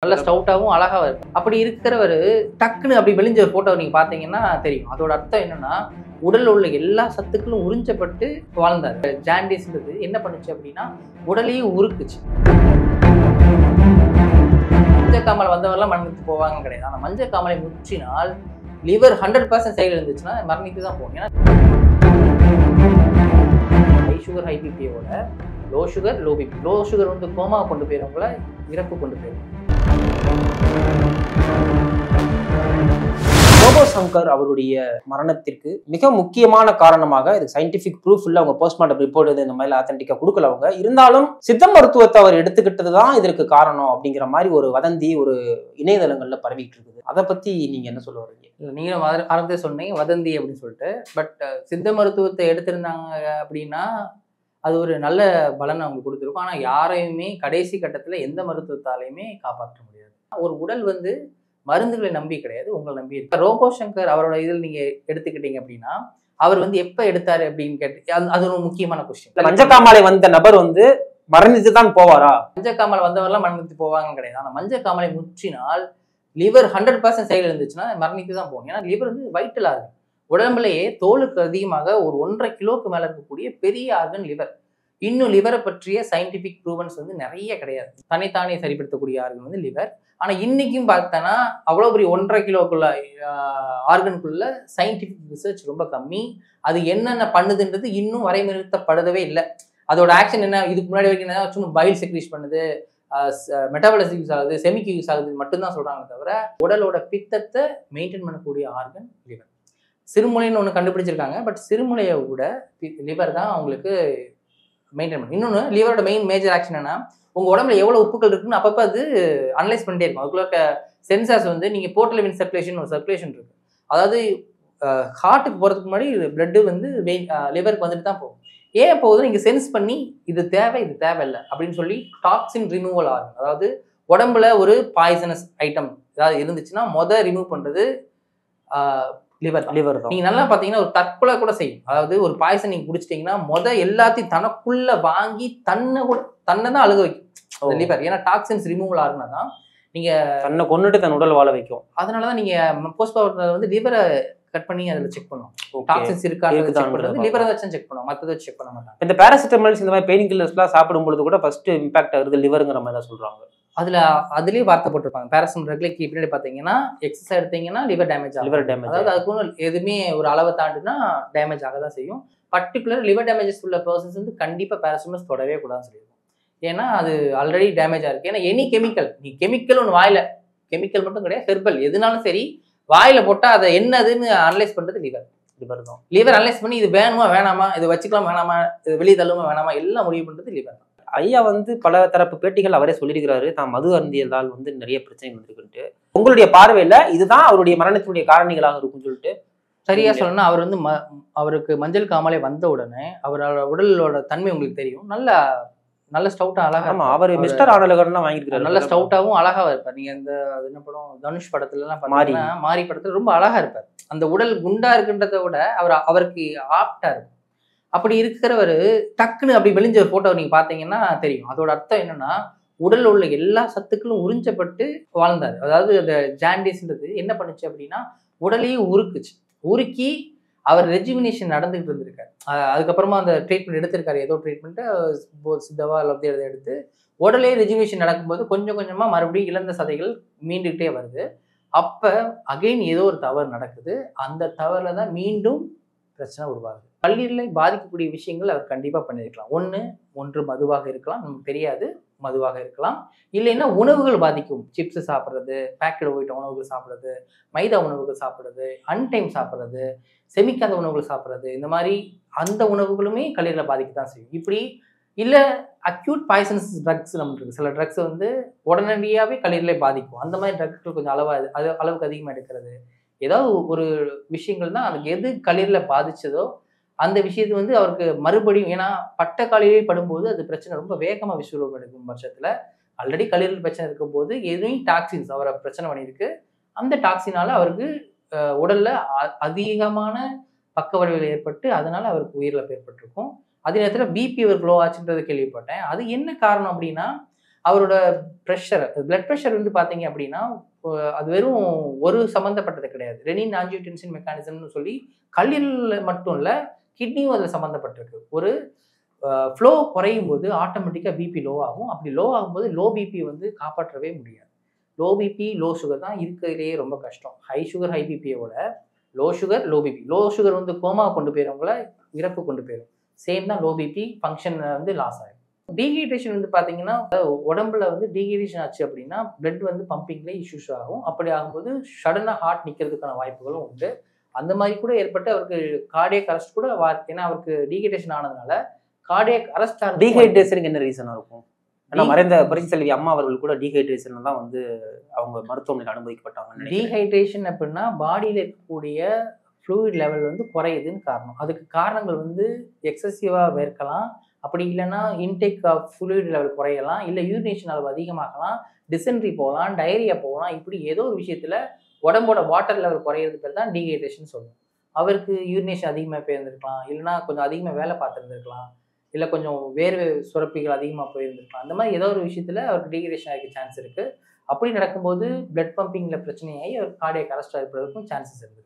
நல்ல ஸ்டவுட்டாகவும் அழகாக இருக்கும். அப்படி இருக்கிறவர் டக்குன்னு அப்படி வெளிஞ்ச ஒரு ஃபோட்டோ நீங்கள் பார்த்தீங்கன்னா தெரியும். அதோட அர்த்தம் என்னன்னா, உடலில் உள்ள எல்லா சத்துக்களும் உறிஞ்சப்பட்டு வாழ்ந்தார். ஜாண்டிஸ்ன்றது என்ன பண்ணுச்சு அப்படின்னா, உடலையே உருக்குச்சு. மஞ்சக்காமல் வந்தவரெல்லாம் மரணித்து போவாங்க கிடையாது. ஆனால் மஞ்சக்காமலை முற்றினால் லிவர் 100% செயல் இருந்துச்சுன்னா மரணித்து தான் போகும். ஏன்னா ஹை சுகர் ஹை பிபியோட low sugar low BP. Low sugar வந்து கோமா கொண்டு போயிடுறவங்கள இறப்பு கொண்டு போயிடும். ரோபோ சங்கர் அவருடைய மரணத்திற்கு மிக முக்கியமான காரணமாக இது சயின்டிபிக் ப்ரூஃப் இல்ல, அவங்க போஸ்ட்மார்ட்டம் ரிப்போர்ட் இந்த மாதிரி ஆத்தென்டிக்கா கொடுக்கல. அவங்க இருந்தாலும் சித்த மருத்துவத்தை அவர் எடுத்துக்கிட்டது தான் இதற்கு காரணம் அப்படிங்கிற மாதிரி ஒரு வதந்தி ஒரு இணையதளங்கள்ல பரவிட்டு இருக்குது. அதை பத்தி நீங்க என்ன சொல்ல வரீங்க? நீங்களும் ஆரம்பத்தை சொன்னீங்க வதந்தி அப்படின்னு சொல்லிட்டு. பட் சித்த மருத்துவத்தை எடுத்திருந்தாங்க அப்படின்னா அது ஒரு நல்ல பலன் அவங்க கொடுத்துருக்கும். ஆனால் யாரையுமே கடைசி கட்டத்தில் எந்த மருத்துவத்தாலையுமே காப்பாற்ற முடியாது. ஒரு உடல் வந்து மருந்துகளை நம்பி கிடையாது, உங்களை நம்பி இருக்கு. ரோபோ சங்கர் அவரோட இதில் நீங்க எடுத்துக்கிட்டீங்க அப்படின்னா அவர் வந்து எப்ப எடுத்தாரு அப்படின்னு கேட்டு அது ஒரு முக்கியமான கொஸ்டின். மஞ்சக்காமலை வந்த நபர் வந்து மரணித்து தான் போவாரா? மஞ்சக்காமல் வந்தவரெல்லாம் மரணித்து போவாங்க கிடையாது. ஆனால் மஞ்சக்காமலை முற்றினால் லிவர் 100% செயல் இருந்துச்சுன்னா மரணித்து தான் போகும். ஏன்னா லிவர் வந்து வைட்டல் ஆர்கன். உடம்புலேயே தோலுக்கு அதிகமாக ஒரு 1.5 கிலோக்கு மேல இருக்கக்கூடிய பெரிய ஆர்கன் லிவர். இன்னும் லிவரை பற்றிய சயின்டிபிக் ப்ரூவன்ஸ் வந்து நிறைய கிடையாது. தனித்தானே சரிப்படுத்தக்கூடிய ஆர்கன் வந்து லிவர். ஆனா இன்னைக்கும் பார்த்தோன்னா அவ்வளோ பெரிய 1.5 கிலோக்குள்ள ஆர்கனுக்குள்ள சயின்டிபிக் ரிசர்ச் ரொம்ப கம்மி. அது என்னென்ன பண்ணுதுன்றது இன்னும் வரைமுறைப்படுத்தப்படவே இல்லை. அதோட ஆக்ஷன் என்ன, இதுக்கு முன்னாடி வரைக்கும் என்ன சும்மா பைல் செக்ரீஷ் பண்ணுது, மெட்டபாலிசம் யூஸ் ஆகுது, செமிக்கு யூஸ் ஆகுது மட்டும்தான் சொல்றாங்க தவிர உடலோட பித்தத்தை மெயின்டைன் பண்ணக்கூடிய ஆர்கன் லிவர். சிறுமுலைன்னு ஒன்று கண்டுபிடிச்சிருக்காங்க. பட் சிறுமுலையை விட லிவர் தான் அவங்களுக்கு மெயின்டைன் பண்ணும். இன்னொன்று லிவரோட மெயின் மேஜர் ஆக்ஷன் என்ன, உங்க உடம்புல எவ்வளவு உப்புக்கள் இருக்குன்னு அப்பப்போ அது அனலைஸ் பண்ணிட்டே இருக்கும். அதுக்குள்ள சென்சார்ஸ் வந்து நீங்க போர்ட்டல் வெயின் சர்க்குலேஷன் ஒரு சர்க்குலேஷன் இருக்கு. அதாவது ஹார்ட்டுக்கு போறதுக்கு முன்னாடி பிளட்டு வந்து லிவருக்கு வந்துட்டு தான் போகும். ஏன் போகுது நீங்க சென்ஸ் பண்ணி இது தேவை இது தேவையில்லை அப்படின்னு சொல்லி டாக்ஸின் ரிமூவல் ஆகும். அதாவது உடம்புல ஒரு பாய்சனஸ் ஐட்டம் ஏதாவது இருந்துச்சுன்னா ரிமூவ் பண்றது லிவர் தான். நீங்க நல்லா பாத்தீங்கன்னா ஒரு தற்கொலை கூட செய்யும். அதாவது ஒரு பாய்சன் நீங்க குடிச்சிட்டீங்கன்னா எல்லாத்தையும் தனக்குள்ள வாங்கி தன்னை தான் அழுக வைக்கும் லிவர். ஏன்னா டாக்ஸின்ஸ் ரிமூவல் ஆகுனா தான் நீங்க தன்னை கொண்டுட்டு தன் உடல் வாழ வைக்கும். அதனாலதான் நீங்க போஸ்ட் பவர் வந்து லிவரை கட் பண்ணி அதுல செக் பண்ணுவோம். டாக்ஸின்ஸ் இருக்கா லிவரை வச்சு செக் பண்ணுவோம், மத்தத வச்சு செக் பண்ண மாட்டாங்க. இந்த பேராசிட்டமால்ஸ் இந்த மாதிரி பெயின் கில்லர்ஸ்லாம் சாப்பிடும் பொழுது கூட ஃபர்ஸ்ட் இம்பாக்ட் ஆகுது லிவருங்கிற மாதிரி தான் சொல்றாங்க. அதுலயே வார்த்தை போட்டிருப்பாங்க. பேராசிட்டமால் ரெகுலேட்டரி பின்னாடி பாத்தீங்கன்னா எக்ஸசைஸ் எடுத்தீங்கன்னா லிவர் டேமேஜ் ஆகும். அதாவது அதுக்கு எதுவுமே ஒரு அளவை தாண்டினா டேமேஜ் ஆக தான் செய்யும். பர்டிகுலர் லிவர் டேமேஜஸ் உள்ள பர்சன்ஸ் வந்து கண்டிப்பா பேராசிட்டமால் தொடவே கூடாதுன்னு சொல்லியிருக்கோம். ஏன்னா அது ஆல்ரெடி டேமேஜா இருக்கு. ஏன்னா எனி கெமிக்கல், நீ கெமிக்கல் ஒன்று வாயில, கெமிக்கல் மட்டும் கிடையாது, ஹெர்பல் எதுனாலும் சரி வாயில போட்டா அதை என்னதுன்னு அனலைஸ் பண்றது லிவர் தான். லிவர் அனலைஸ் பண்ணி இது வேணுமா வேணாமா, இது வச்சுக்கலாம் வேணாமா, இது வெளியே தள்ளுமா வேணாமா எல்லாம் முடிவு பண்றது லிவர் தான். ஐயா வந்து பல தரப்பு பேட்டிகள் அவரே சொல்லியிருக்கிறாரு, தான் மது அருந்தியதால் வந்து நிறைய பிரச்சனை வந்திருக்குன்ட்டு. உங்களுடைய பார்வையில இதுதான் அவருடைய மரணத்தினுடைய காரணிகளாக இருக்கும்னு சொல்லிட்டு சரியா சொல்லணும்னா, அவர் வந்து அவருக்கு மஞ்சள் காமாலை வந்த உடனே அவரோட உடலோட தன்மை உங்களுக்கு தெரியும், நல்ல ஸ்டவுட்டா அழகா. அவர் மிஸ்டர் ஆனலகர்லாம் வாங்கியிருக்காரு, நல்ல ஸ்டவுட்டாவும் அழகாக இருப்பார். நீங்க இந்த என்ன படம் தனுஷ் படத்துல எல்லாம் பாத்தீங்கன்னா மாரி படத்துல ரொம்ப அழகா இருப்பார். அந்த உடல் குண்டா இருக்குன்றதை விட அவருக்கு ஆப்டா இருக்கும். அப்படி இருக்கிறவர் டக்குன்னு அப்படி வெளிஞ்ச ஒரு போட்டோ நீங்க பாத்தீங்கன்னா தெரியும். அதோட அர்த்தம் என்னன்னா, உடல்ல உள்ள எல்லா சத்துக்களும் உறிஞ்சப்பட்டு வாழ்ந்தார். அதாவது அந்த ஜாண்டிஸ்ன்றது என்ன பண்ணுச்சு அப்படின்னா உடலையே உருக்கி அவர் ரெஜிமினேஷன் நடந்துகிட்டு இருந்திருக்காரு. அதுக்கப்புறமா அந்த ட்ரீட்மெண்ட் எடுத்திருக்காரு, ஏதோ ட்ரீட்மெண்ட்டு சித்தவா லப்தி எடுத்து உடலே ரெஜிமினேஷன் நடக்கும்போது கொஞ்சம் கொஞ்சமா மறுபடியும் இழந்த சதைகள் மீண்டுகிட்டே வருது. அப்ப அகைன் ஏதோ ஒரு தவறு நடக்குது. அந்த தவறுல தான் மீண்டும் பிரச்சனை உருவாகுது. கல்லீரலை பாதிக்கக்கூடிய விஷயங்கள் அவர் கண்டிப்பா பண்ணியிருக்கலாம். ஒன்று மதுவாக இருக்கலாம், நமக்கு தெரியாது, மதுவாக இருக்கலாம். இல்லைன்னா உணவுகள் பாதிக்கும். சிப்ஸ் சாப்பிட்றது, பேக்கெட் போயிட்ட உணவுகள் சாப்பிட்றது, மைதா உணவுகள் சாப்பிட்றது, அன்டைம் சாப்பிட்றது, செமிக்காத உணவுகள் சாப்பிட்றது, இந்த மாதிரி அந்த உணவுகளுமே கல்லீரலை பாதிக்க தான் செய்யும். இப்படி இல்லை அக்யூட் பாய்சனஸ் ட்ரக்ஸ் நமக்கு இருக்கு. சில ட்ரக்ஸ் வந்து உடனடியாகவே கல்லீரலை பாதிக்கும். அந்த மாதிரி ட்ரக்கள் கொஞ்சம் அளவுக்கு அதிகமாக எடுக்கிறது, ஏதாவது ஒரு விஷயங்கள் தான் அதுக்கு எது கல்லீரலை பாதிச்சதோ அந்த விஷயத்தை வந்து அவருக்கு மறுபடியும், ஏன்னா பட்ட காலையிலே படும்போது அது பிரச்சனை ரொம்ப வேகமாக விஸ்வரூபம் எடுக்கும் பட்சத்தில் ஆல்ரெடி கல்லீரல் பிரச்சனை இருக்கும்போது எதுவும் டாக்ஸின்ஸ் அவரை பிரச்சனை பண்ணியிருக்கு. அந்த டாக்ஸினால அவருக்கு உடல்ல அதிகமான பக்க விளைவுகள் ஏற்பட்டு அதனால அவருக்கு உயிரிழப்பு ஏற்பட்டிருக்கும். அதே நேரத்தில் பிபி அவருக்கு லோ ஆச்சுன்றது கேள்விப்பட்டேன். அது என்ன காரணம் அப்படின்னா, அவரோட ப்ரெஷர், பிளட் ப்ரெஷர் வந்து பார்த்தீங்க அப்படின்னா அது வெறும் ஒரு சம்மந்தப்பட்டது கிடையாது. ரெனின் ஆஞ்சியோடென்சின் மெக்கானிசம்னு சொல்லி கல்லீரல் மட்டும் இல்லை, கிட்னியும் அதில் சம்மந்தப்பட்டிருக்கு. ஒரு ஃப்ளோ குறையும் போது ஆட்டோமேட்டிக்காக பிபி லோ ஆகும். அப்படி லோ ஆகும்போது லோ பிபி வந்து காப்பாற்றவே முடியாது. லோ பிபி லோ சுகர் தான் இருக்கிறதுலேயே ரொம்ப கஷ்டம். ஹை சுகர் ஹை பிபியோட low sugar low BP. Low sugar வந்து கோமா கொண்டு போயிடுறவங்கள இறப்பு கொண்டு போயிடும். சேம் தான் லோ பிபி, ஃபங்க்ஷன் வந்து லாஸ் ஆகும். டீஹைட்ரேஷன் வந்து பார்த்தீங்கன்னா உடம்புல வந்து டீஹைட்ரேஷன் ஆச்சு அப்படின்னா பிளட் வந்து பம்பிங்ல இஷ்யூஸ் ஆகும். அப்படி ஆகும்போது சடனாக ஹார்ட் நிற்கிறதுக்கான வாய்ப்புகளும் உண்டு. அந்த மாதிரி கூட ஏற்பட்டு அவருக்கு கார்டியக் அரெஸ்ட் கூட ஏன்னா அவருக்கு டீஹைட்ரேஷன் ஆனதுனால கார்டியக் அரெஸ்ட் ஆனது. டீஹைட்ரேஷனுக்கு என்ன ரீசனா இருக்கும்? ஆனா மறைந்த புரட்சி செல்வி அம்மா அவர்கள் கூட டீஹைட்ரேஷன் தான் வந்து அவங்க மருத்துவமனையில் அனுமதிக்கப்பட்டாங்க. டீஹைட்ரேஷன் அப்படின்னா பாடியில் இருக்கக்கூடிய ஃப்ளூயிட் லெவல் வந்து குறையுதுன்னு காரணம். அதுக்கு காரணங்கள் வந்து எக்ஸசிவாக இருக்கலாம். அப்படி இல்லைன்னா இன்டேக் ஆஃப் ஃப்ளூயிட் லெவல் குறையலாம், இல்லை யூரினேஷன் அளவு அதிகமாகலாம், டிசென்ட்ரி போகலாம், டயரியா போகலாம். இப்படி ஏதோ ஒரு விஷயத்துல உடம்போட வாட்டர் லெவல் குறையிறது பேர் தான் டீஹைட்ரேஷன் சொல்லுவோம். அவருக்கு யூரினேஷன் அதிகமாக போயிருந்திருக்கலாம், இல்லைன்னா கொஞ்சம் அதிகமாக வேலை பார்த்துருந்துருக்கலாம், இல்லை கொஞ்சம் வேர்வை சுரப்பிகள் அதிகமாக போயிருந்திருக்கலாம். அந்த மாதிரி ஏதோ ஒரு விஷயத்துல அவருக்கு டீஹைட்ரேஷன் ஆகிக்க சான்ஸ் இருக்கு. அப்படி நடக்கும்போது பிளட் பம்பிங்ல பிரச்சனையாகி அவருக்கு கார்டியக் அரெஸ்ட் ஏற்படுறதுக்கும் சான்சஸ் இருக்குது.